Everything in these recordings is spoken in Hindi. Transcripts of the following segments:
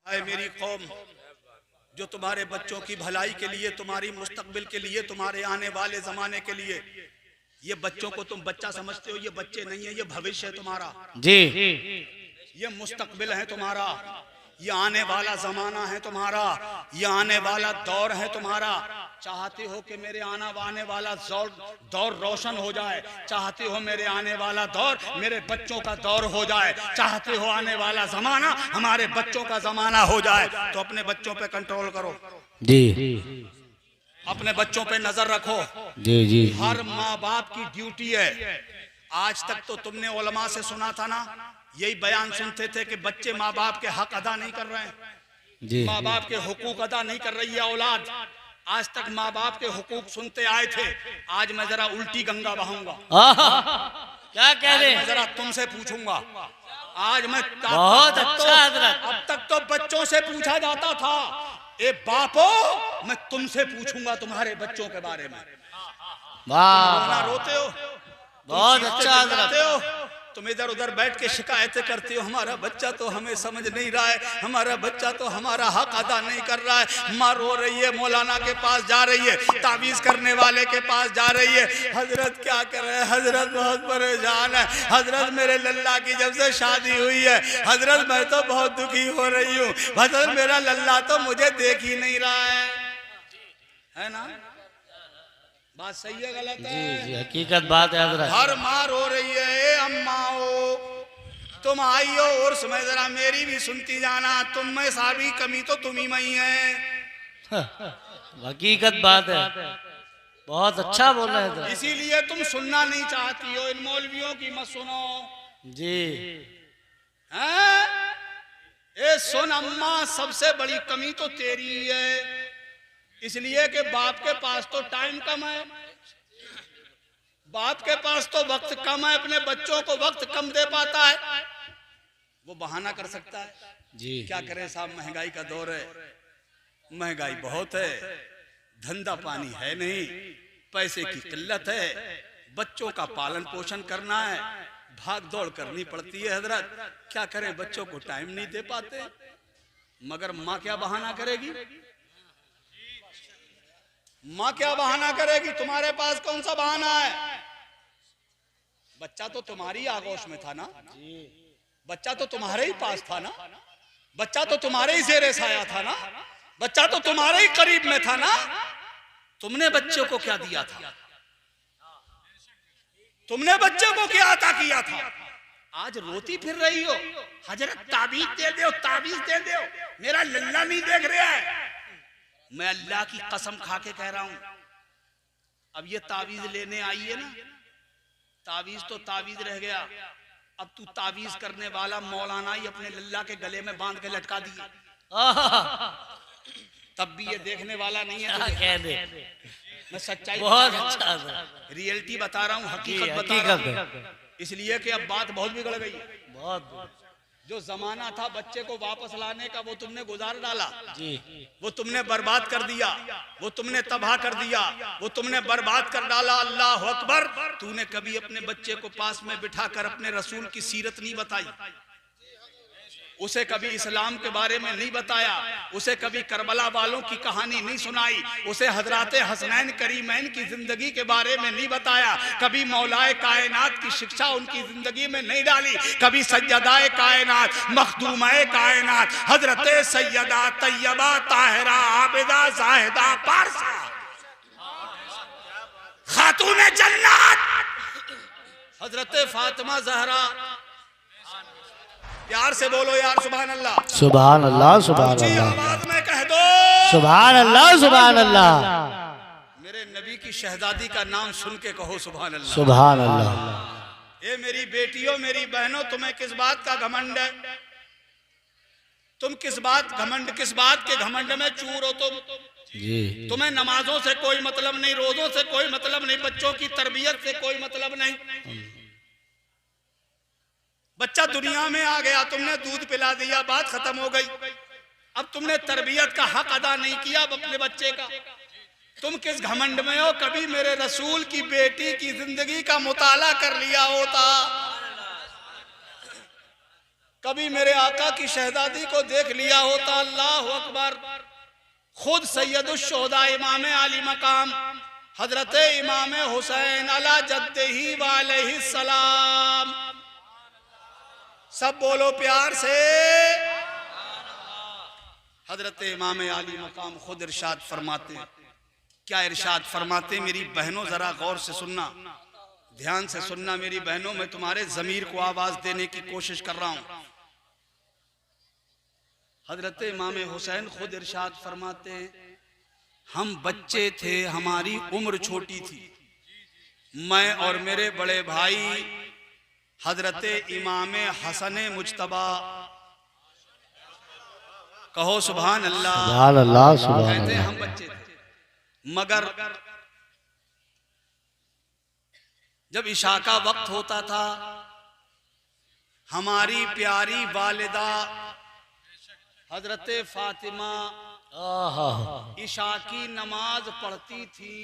है मेरी कौम जो तुम्हारे बच्चों की भलाई के लिए, तुम्हारी मुस्तकबिल के लिए, तुम्हारे आने वाले जमाने के लिए, ये बच्चों को तुम बच्चा समझते हो, ये बच्चे नहीं है, ये भविष्य है तुम्हारा जी, ये मुस्तकबिल है तुम्हारा, ये आने वाला जमाना है तुम्हारा, ये आने वाला दौर है तुम्हारा। चाहते हो कि मेरे आने वाला दौर रोशन हो जाए, चाहते हो मेरे आने वाला दौर मेरे बच्चों का दौर हो जाए, चाहते हो आने वाला जमाना हमारे बच्चों का जमाना हो जाए, तो अपने बच्चों पे कंट्रोल करो जी, अपने बच्चों पे नजर रखो। जी जी, हर माँ बाप की ड्यूटी है। आज तक तो तुमने उलमा से सुना था ना, यही बयान सुनते थे कि बच्चे माँ बाप के हक अदा नहीं कर रहे हैं, जी, माँ बाप के हुकूक अदा नहीं कर रही है औलाद। आज तक माँ बाप के हुकूक सुनते आए थे, आज मैं जरा उल्टी गंगा बहाऊंगा। क्या कह रहे मैं हैं? जरा तुमसे पूछूंगा। आज मैं बहुत अच्छा हजरत। अब तक तो बच्चों से पूछा जाता था, ए बापो मैं तुमसे पूछूंगा तुम्हारे बच्चों के बारे में। वाह, रोते हो, बहुत अच्छा चिल्लाते हो, तुम इधर उधर बैठ के शिकायतें करते हो, हमारा बच्चा तो हमें समझ नहीं रहा है, हमारा बच्चा तो हमारा हक अदा नहीं कर रहा है। माँ रो रही है, मौलाना के पास जा रही है, तावीज करने वाले के पास जा रही है, हजरत क्या करे, हजरत बहुत परेशान है, हजरत मेरे लल्ला की जब से शादी हुई है, हजरत मैं तो बहुत दुखी हो रही हूँ, हजरत मेरा लल्ला तो मुझे देख ही नहीं रहा है ना? बात सही है गलत है? जी जी, हकीकत बात है हजरत। हर माँ रो रही है, ए अम्माओ तुम आई हो और समय जरा मेरी भी सुनती जाना, तुम में सारी कमी तो तुम ही में ही है। हकीकत बात है, बहुत अच्छा बोल रहे हैं। इसीलिए तुम सुनना नहीं चाहती हो, इन मौलवियों की मत सुनो जी, हैं? ए सुन अम्मा, सबसे बड़ी कमी तो तेरी ही है, इसलिए कि बाप के पास तो टाइम कम है, बाप के पास तो वक्त कम है, अपने बच्चों को वक्त कम दे पाता है, वो बहाना कर सकता है। जी, क्या करें साहब, महंगाई का दौर है, महंगाई बहुत है, धंधा पानी है नहीं, पैसे की किल्लत है, बच्चों का पालन पोषण करना है, भाग दौड़ करनी पड़ती है हजरत। क्या करें, बच्चों को टाइम नहीं दे पाते, मगर माँ क्या बहाना करेगी, माँ क्या बहाना करेगी? तुम्हारे पास कौन सा बहाना है? बच्चा तो तुम्हारी आगोश में था ना, बच्चा तो तुम्हारे ही पास था ना, बच्चा तो तुम्हारे ही ज़ेरे साया था ना, बच्चा तो तुम्हारे ही करीब में था ना, तुमने बच्चे को क्या दिया था, तुमने बच्चे को क्या अता किया था? आज रोती फिर रही हो, हजरत ताबीज दे दो, ताबीज दे दो, मेरा लल्ला नहीं देख रहा है। मैं अल्लाह की कसम खा के कह रहा हूं, अब ये तावीज लेने आई है ना, तावीज तो तावीज रह गया, अब तू तावीज करने वाला मौलाना ही अपने लल्ला के गले में बांध के लटका दिए, तब भी ये देखने वाला नहीं है। कह दे, मैं सच्चाई बहुत अच्छा, रियलिटी बता रहा हूँ, हकीकत बता रहा हूँ, इसलिए कि अब बात बहुत बिगड़ गई। बहुत। जो जमाना था बच्चे को वापस लाने का, वो तुमने गुजार डाला जी, वो तुमने बर्बाद कर दिया, वो तुमने तबाह कर दिया, वो तुमने बर्बाद कर डाला। अल्लाह अकबर। तूने कभी अपने बच्चे को पास में बिठाकर अपने रसूल की सीरत नहीं बताई, उसे कभी इस्लाम के बारे में नहीं बताया, उसे कभी करबला वालों की कहानी नहीं सुनाई, उसे हजराते हसनैन करीमैन की जिंदगी के बारे में नहीं बताया, कभी मौलाए कायनात की शिक्षा उनकी जिंदगी में नहीं डाली, कभी सैयदाए कायनात मखदूमाए कायनात हजरते सैयदा तैयबा ताहिरा आबिदा जाहिदा पारसा खातूने जन्नत हजरते फातिमा जहरा। प्यार से बोलो यार सुभान अल्लाह, सुभान अल्लाह, सुभान अल्लाह, आवाज में कह दो सुभान अल्लाह, सुभान अल्लाह। मेरे नबी की शहजादी का नाम सुन के कहो सुभान अल्लाह, सुभान अल्लाह। ये मेरी बेटियों, मेरी बहनों, तुम्हें किस बात का घमंड है? तुम किस बात के घमंड में चूर हो तुम? जी, तुम्हें नमाजों से कोई मतलब नहीं, रोजों से कोई मतलब नहीं, बच्चों की तरबियत से कोई मतलब नहीं। बच्चा दुनिया में आ गया, तुमने दूध पिला दिया, बात खत्म हो गई। अब तुमने तरबियत का हक अदा नहीं किया अब अपने बच्चे का। तुम किस घमंड में हो? कभी मेरे रसूल की बेटी की जिंदगी का मुताला कर लिया होता, कभी मेरे आका की शहजादी को देख लिया होता, अल्लाह अकबर, खुद सैयदुश्शोहदा इमाम आली मकाम हजरत इमाम हुसैन अला जद्दही व अलैहिस्सलाम, सब बोलो प्यार से, हजरत इमाम आली मकाम खुद इरशाद फरमाते हैं। क्या इरशाद फरमाते? मेरी बहनों जरा गौर से सुनना, ध्यान से सुनना मेरी बहनों, मैं तुम्हारे जमीर को आवाज देने की कोशिश कर रहा हूं। हजरत इमाम हुसैन खुद इरशाद फरमाते हैं, हम बच्चे थे, हमारी उम्र छोटी थी, मैं और मेरे बड़े भाई हजरत इमाम हसन मुज्तबा, कहो सुभान अल्लाह, सुभान अल्लाह, सुभान कहते हैं अल्लाह। हम बच्चे थे, मगर जब इशा का वक्त होता था, हमारी प्यारी वालिदा हजरत फातिमा इशा की नमाज पढ़ती थी,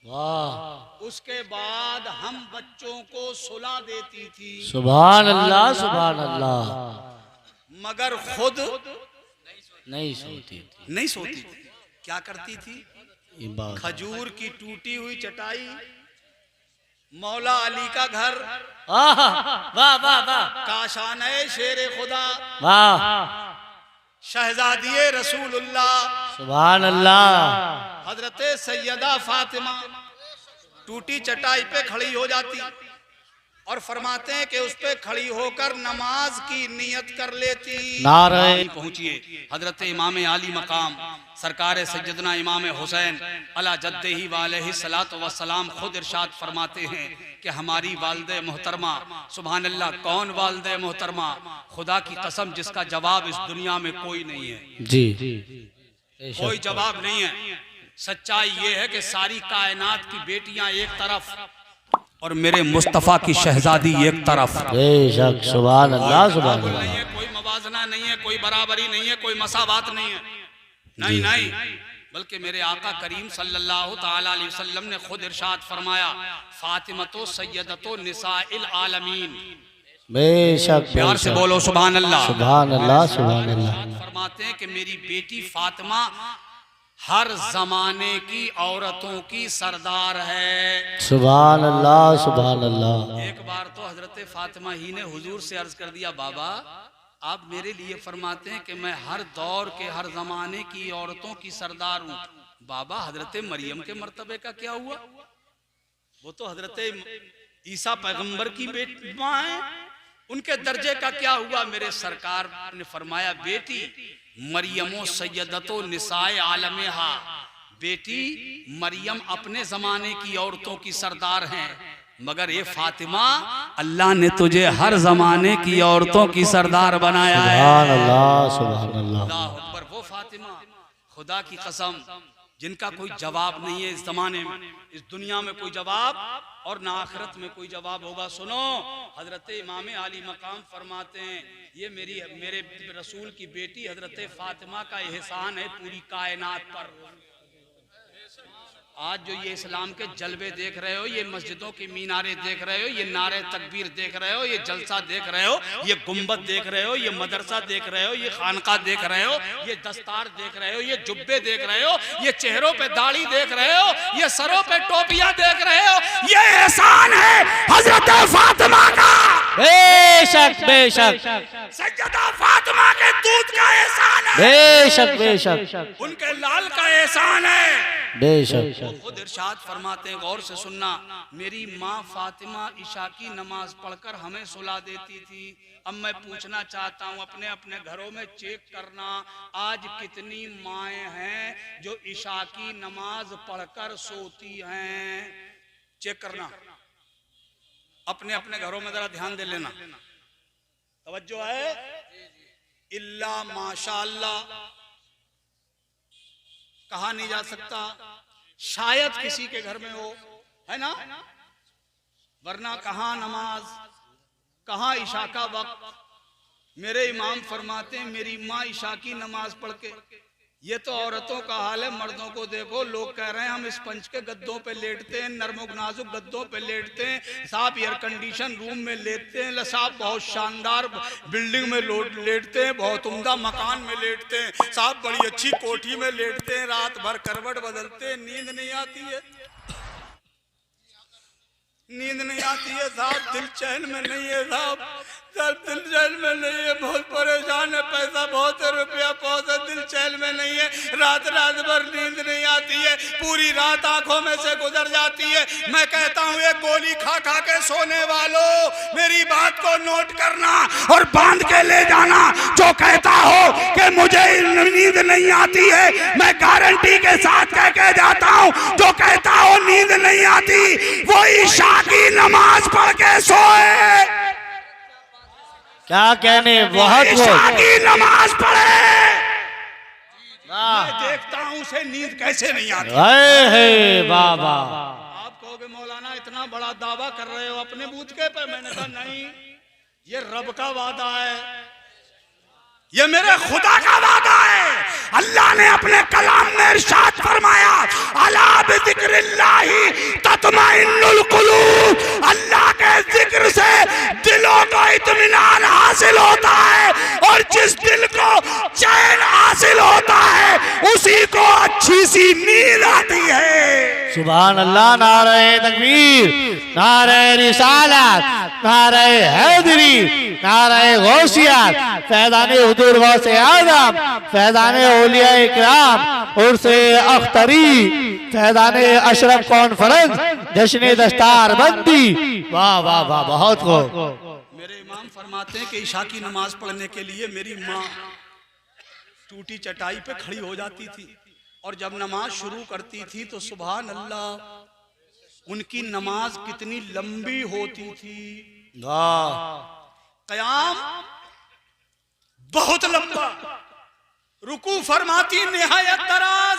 वाह, उसके बाद हम बच्चों को सुला देती थी, सुभान अल्लाह, सुभान अल्लाह। मगर खुद नहीं सोती थी, नहीं सोती थी। क्या करती थी? इबादत। खजूर की टूटी हुई चटाई, मौला अली का घर, वाह वाह वाह वाह काशाने शेर खुदा, वाह, शहजादिये रसूलुल्लाह सुभान अल्लाह। हजरत सैयदा फातिमा टूटी चटाई पे खड़ी हो जाती और फरमाते हैं कि उस पे खड़ी होकर नमाज की नियत कर लेती। नारे पहुंचिए हजरत इमाम आली मकाम सरकार सैयदना इमाम हुसैन अला जद्दही व अलैहिस्सलातु वस्सलाम खुद इरशाद फरमाते हैं कि हमारी वालिदे मोहतरमा, सुभान अल्लाह, कौन वालिदे मोहतरमा? खुदा की कसम जिसका जवाब इस दुनिया में कोई नहीं है जी, कोई जवाब नहीं है। सच्चाई ये है कि सारी कायनात की बेटियां एक तरफ और मेरे मुस्तफा की शहजादी एक तरफ। बेशक, सुभान अल्लाह, सुभान नहीं अल्लाह। है, कोई मवाजना नहीं है, कोई बराबरी नहीं है, कोई मसावात नहीं है, नहीं नहीं, बल्कि मेरे आका करीम सल्लल्लाहु ताला अलैहि वसल्लम ने खुद इरशाद फरमाया, फातिमतो सैयदतो निसाइल आलमीन। बेशक, प्यार से बोलो सुभान अल्लाह, सुभान अल्लाह, सुभान अल्लाह। फरमाते हैं कि मेरी बेटी फातिमा हर जमाने की औरतों की सरदार है। सुभान अल्लाह, सुभान अल्लाह। एक बार तो हजरत फातिमा ही ने हुजूर से अर्ज कर दिया, बाबा आप मेरे लिए फरमाते हैं कि मैं हर दौर के हर जमाने की औरतों की सरदार हूँ, बाबा हजरत मरियम के मर्तबे का क्या हुआ? वो तो हजरत ईसा पैगंबर की बेटी माँ है, उनके दर्जे का क्या हुआ? मेरे सरकार ने फरमाया, बेटी मरियमो सैयदतो निसाए आलमेहा, बेटी मरियम अपने जमाने की औरतों की सरदार हैं, मगर ये फातिमा अल्लाह ने तुझे हर जमाने की औरतों की सरदार बनाया है। सुभान अल्लाह, सुभान अल्लाह। अल्लाह अकबर। वो फातिमा खुदा की कसम जिनका कोई जवाब नहीं है इस जमाने में, इस दुनिया में कोई जवाब और ना आखिरत में कोई जवाब होगा। सुनो, हजरत इमाम आली मकाम फरमाते हैं, ये मेरे रसूल की बेटी हजरत फातिमा का एहसान है पूरी कायनात पर। आज जो ये इस्लाम के जलवे देख रहे हो, ये मस्जिदों की मीनारे देख रहे हो, ये नारे तकबीर देख रहे हो, ये जलसा देख रहे हो, ये गुम्बद देख रहे हो, ये मदरसा देख रहे हो, ये खानका देख रहे हो, ये दस्तार देख रहे हो, ये जुब्बे देख रहे हो, ये चेहरों पे दाढ़ी देख रहे हो, ये सरों पे टोपियां देख रहे हो, ये एहसान है हजरत फातिमा का। बेशक, बेशक, सैयदा फातिमा के दूध का एहसान है, बेशक, बेशक, उनके लाल का एहसान है। बेशक। खुद इरशाद फरमाते हैं, गौर से सुनना, मेरी माँ फातिमा इशा की नमाज पढ़कर हमें सुला देती थी। अब मैं पूछना चाहता हूँ, अपने अपने घरों में चेक करना, आज कितनी माएँ हैं जो इशा की नमाज पढ़कर सोती हैं? चेक करना, अपने अपने घरों में जरा ध्यान दे लेना, तवज्जो है। इल्ला माशाअल्लाह कहा नहीं जा सकता, शायद किसी के घर में हो, है ना, वरना कहाँ नमाज, कहाँ इशा का वक्त। मेरे इमाम फरमाते हैं, मेरी माँ इशा की नमाज पढ़ के ये तो औरतों का हाल है। मर्दों को देखो, लोग कह रहे हैं हम स्पंज के गद्दों पे लेटते हैं, नरमुक नाजुक गद्दों पे लेटते हैं, साहब एयर कंडीशन रूम में लेटते हैं, साहब बहुत शानदार बिल्डिंग में लेटते हैं, बहुत उम्दा मकान में लेटते हैं, साहब बड़ी अच्छी कोठी में लेटते हैं, रात भर करवट बदलते हैं, नींद नहीं आती है, नींद नहीं आती है साहब, दिल चैन में नहीं है साहब, दिल चैन में नहीं है, बहुत परेशान है, पैसा बहुत है, रुपया बहुत है, दिल चैन में नहीं है, रात रात भर नींद नहीं आती है, पूरी रात आंखों में से गुजर जाती है। मैं कहता हूँ एक गोली खा खा के सोने वालों, मेरी बात को नोट करना और बांध के ले जाना। जो कहता हो कि मुझे नींद नहीं आती है, मैं गारंटी के साथ कह के जाता हूँ, जो कहता हो नींद नहीं आती वो ईशा की नमाज पढ़ के सोए। क्या कहने, बहुत ईशा की नमाज पढ़े। मैं देखता हूँ उसे नींद कैसे नहीं आती। बाबा आप कहोगे मौलाना इतना बड़ा दावा कर रहे हो अपने बूथ के पे। मैंने कहा नहीं, ये रब का वादा है, ये मेरे खुदा का वादा है। अल्लाह ने अपने कलाम में इरशाद फरमाया, अला बिज़िक्रिल्लाहि तत्मइन्नुल कुलूब। अल्लाह के जिक्र से दिलों को इत्मीनान हासिल होता है, और जिस दिल को चैन हासिल होता है उसी को अच्छी सी नींद आती है। सुभान अल्लाह। नारे तकबीर, नारे रिसालत, नारे हैदरी, नारे गौसियत, फैज़ाने हुजूर गौसे आज़म, फैज़ाने औलिया इकराम, उर्से अख्तरी, फैज़ाने अशरफ कॉन्फ्रेंस, जश्न दस्तार बंदी। वाह वाह वाह, बहुत को। मेरे इमाम फरमाते हैं कि ईशा की नमाज पढ़ने के लिए मेरी माँ टूटी चटाई पे खड़ी हो जाती थी, और जब नमाज शुरू करती थी तो सुभान अल्लाह उनकी नमाज कितनी लंबी होती थी। क़याम बहुत लंबा, रुकू फरमाती निहायत दराज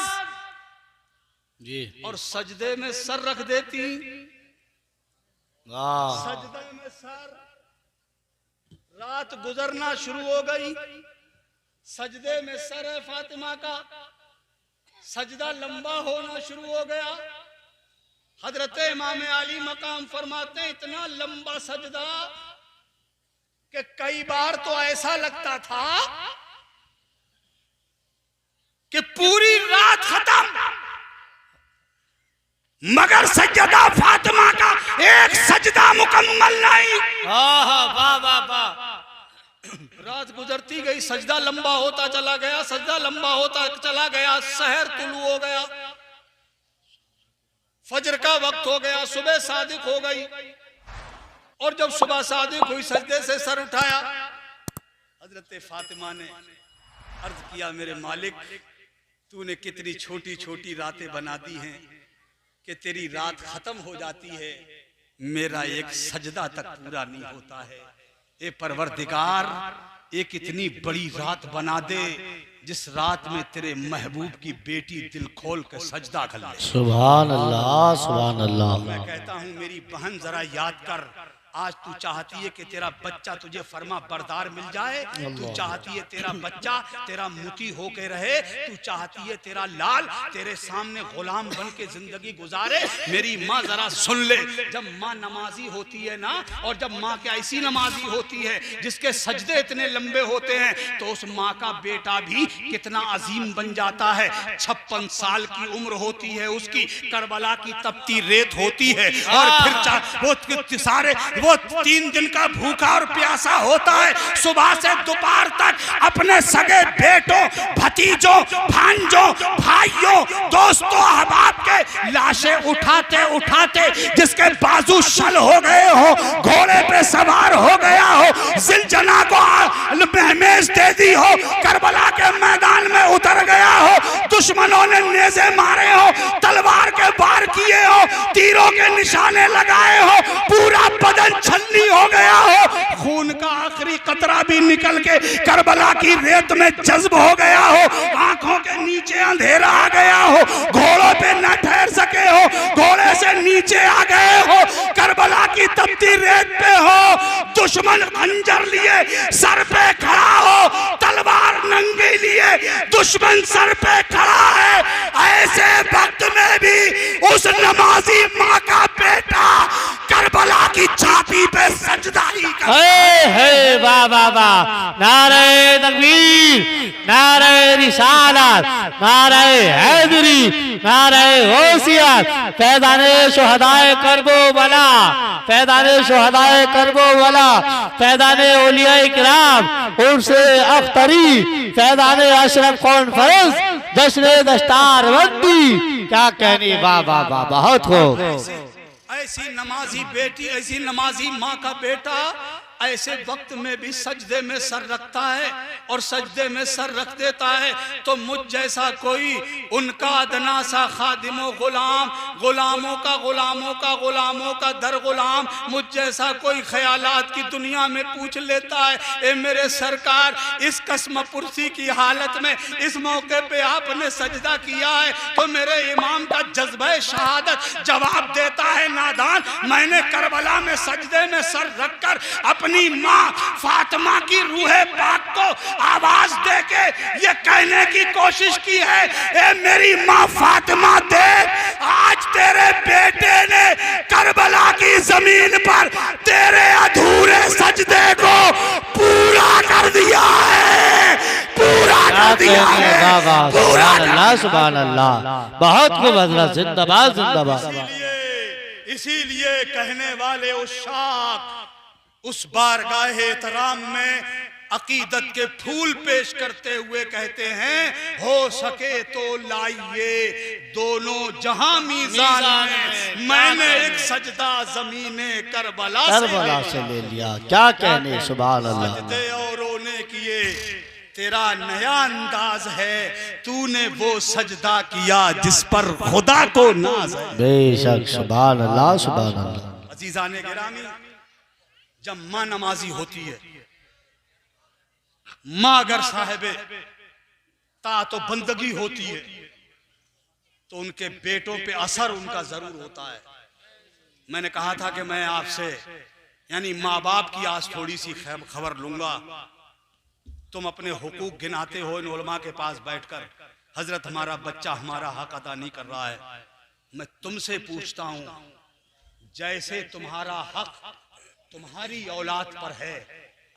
जी, और सजदे में सर रख देती। सजदे में सर, रात गुजरना शुरू हो गई, सजदे में सर है फातिमा का, सजदा लंबा होना शुरू हो गया। हजरत इमाम अली मकाम फरमाते हैं इतना लंबा सजदा कि कई बार तो ऐसा लगता था कि पूरी रात खत्म, मगर सजदा फातिमा का एक सजदा मुकम्मल नहीं। वाह वाह वाह। रात गुजरती गई, सजदा लंबा होता चला गया, सजदा लंबा होता चला गया, सहर तुलू हो गया, फजर का वक्त हो गया, सुबह सादिक हो गई, और जब सुबह सादिक हुई सजदे से सर उठाया, हजरत फातिमा ने अर्ज किया, मेरे मालिक तूने कितनी छोटी छोटी रातें बना दी हैं कि तेरी रात खत्म हो जाती है, मेरा एक सजदा तक पूरा नहीं होता है। ए परवरदिगार, एक इतनी बड़ी रात बना दे जिस रात में तेरे महबूब की बेटी दिल खोल के सजदा कर ले। सुभान अल्लाह, सुभान अल्लाह। मैं कहता हूँ मेरी बहन जरा याद कर, आज तू चाहती है कि तेरा बच्चा तुझे फरमा बरदार मिल जाए, तू चाहती है तेरा बच्चा तेरा मुती होके रहे, तू चाहती है तेरा लाल तेरे सामने गुलाम बन के जिंदगी गुजारे। मेरी माँ जरा सुन ले, जब माँ नमाजी होती है ना, और जब माँ क्या ऐसी नमाजी होती है जिसके सजदे इतने लंबे होते हैं, तो उस माँ का बेटा भी कितना अजीम बन जाता है। 56 साल की उम्र होती है उसकी, करबला की तपती रेत होती है, और फिर वो सारे वो 3 दिन का भूखा और प्यासा होता है, सुबह से दोपहर तक अपने सगे बेटों, भतीजों, भांजों, भाइयों, दोस्तों, अहबाब के लाशें उठाते उठाते, जिसके बाजू शल हो गए हो, घोड़े पे सवार हो गया हो, जिलजना को महमेज दे दी हो, करबला के मैदान में उतर गया हो, दुश्मनों ने नेज़े मारे हो, तलवार के वार किए हो, तीरों के निशाने लगाए हो, पूरा बदन छलनी हो गया हो, खून का आखिरी कतरा भी निकल के करबला की रेत में जज्ब हो गया हो, आंखों के नीचे अंधेरा आ गया हो, घोड़ों पे न ठहर सके हो, घोड़े से नीचे आ गए हो, करबला की तपती रेत पे हो, दुश्मन खंजर लिए सर पे खड़ा हो, तलवार नंगी लिए लिए दुश्मन सर पे खड़ा है, ऐसे वक्त में भी उस नमाजी माँ का बेटा करबला की छाती पे सजदा ही करता है। वाह वाह वाह, नारे तकबीर, नारे रिसालत, नारे हैदरी, नारे गौसियत, फैज़ाने शुहदाए करबो वला, फैज़ाने शुहदाए करबो वला, फैज़ाने औलियाए किराम उर्से अख्तरी, फैज़ाने अशरफ कॉन्फ्रेंस, जश्न दस्तार बंदी, क्या कहने। वाह वाह वाह, बहुत खूब। ऐसी नमाजी बेटी, ऐसी नमाजी माँ का बेटा ऐसे वक्त में भी सजदे में सर रखता है और सजदे में सर रख देता है, तो मुझ जैसा कोई उनका अदना सा खादिमो गुलाम, गुलामों का गुलामों का गुलामों का दर गुलाम, मुझ जैसा कोई ख्यालात की दुनिया में पूछ लेता है, ए मेरे सरकार, इस कसम पुरसी की हालत में इस मौके पे आपने सजदा किया है, तो मेरे इमाम का जज्बा शहादत जवाब देता है, नादान, मैंने करबला में सजदे में सर रखकर अपनी माँ फातिमा की रूहे पाक को आवाज देके ये कहने की कोशिश की है, ए मेरी माँ फातिमा देख, आज तेरे बेटे ने करबला की जमीन पर तेरे अधूरे सजदे को पूरा कर दिया है, पूरा कर दिया है। सुभान अल्लाह, सुभान अल्लाह, बहुत खूब हज़रत, जिंदाबाद जिंदाबाद। इसीलिए कहने वाले उस बारगाह एहतराम में अकीदत के फूल पेश करते हुए कहते हैं, हो सके तो लाइए दोनों जहां मीज़ान में, मैंने एक सजदा ज़मीने करबला से ले लिया, क्या कहने। सुभान अल्लाह। सजदे और रोने किए, तेरा नया अंदाज है, तूने वो सजदा किया जिस पर खुदा को नाज है। बेशक, सुभान अल्लाह, सुभान अल्लाह। अजीज़ाने गिरामी, जब माँ नमाजी होती है, माँ अगर साहिबे ता तो बंदगी होती है, तो उनके बेटों पे असर उनका जरूर होता है। मैंने कहा था कि मैं आपसे यानी माँ बाप की आज थोड़ी सी खबर लूंगा। तुम अपने हुकूक गिनाते हो इन उलमा के पास बैठकर, हजरत हमारा बच्चा हमारा हक अदा नहीं कर रहा है। मैं तुमसे पूछता हूं, जैसे तुम्हारा हक तुम्हारी औलाद पर है,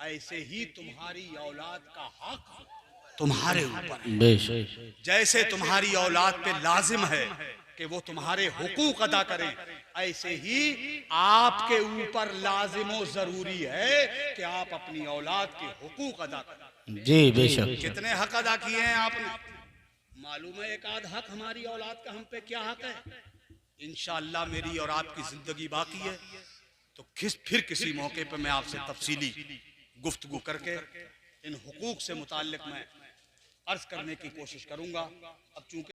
ऐसे ही तुम्हारी औलाद का हक तुम्हारे ऊपर है। जैसे तुम्हारी औलाद पे लाजिम है कि वो तुम्हारे हुकूक अदा करें, ऐसे ही आपके ऊपर लाजिमो जरूरी है कि आप अपनी औलाद के हुकूक अदा करें। जी बेशक। कितने हक अदा किए हैं आपने? मालूम है एक आध हक हमारी औलाद का हम पे क्या हक है? इंशाअल्लाह मेरी और आपकी जिंदगी बाकी है, तो फिर किसी मौके पे मैं आपसे तफसीली गुफ्तगू करके इन हुकूक से मुताल्लिक मैं अर्ज करने की कोशिश करूंगा। अब चूंकि